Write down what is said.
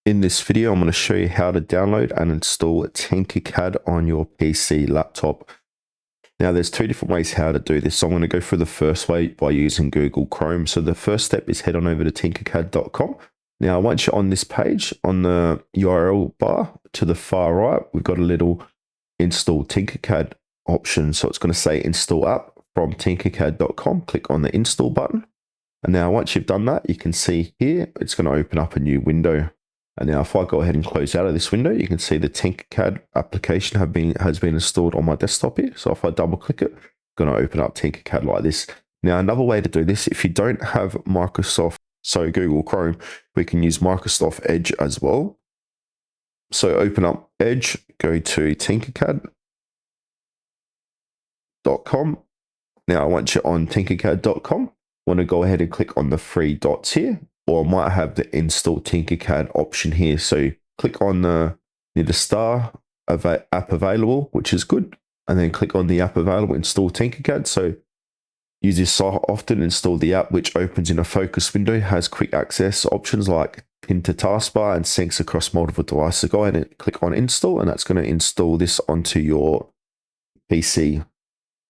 In this video, I'm going to show you how to download and install Tinkercad on your PC laptop. Now, there's two different ways how to do this. So I'm going to go through the first way by using Google Chrome. So the first step is head on over to tinkercad.com. Now, once you're on this page, on the URL bar to the far right, we've got a little install Tinkercad option. So it's going to say install app from tinkercad.com. Click on the install button. And now once you've done that, you can see here, it's going to open up a new window. And now if I go ahead and close out of this window, you can see the Tinkercad application has been installed on my desktop here. So if I double click it, it's going to open up Tinkercad like this. Now, another way to do this, if you don't have Microsoft, so Google Chrome, we can use Microsoft Edge as well. So open up Edge, go to tinkercad.com. Now, once you're on tinkercad.com, want to go ahead and click on the three dots here, or I might have the install Tinkercad option here. So click on the near the star of app available, which is good, and then click on the app available, install Tinkercad. So use this so often, install the app, which opens in a focus window, has quick access options like pin to taskbar and syncs across multiple devices. Go ahead and click on install, and that's going to install this onto your PC.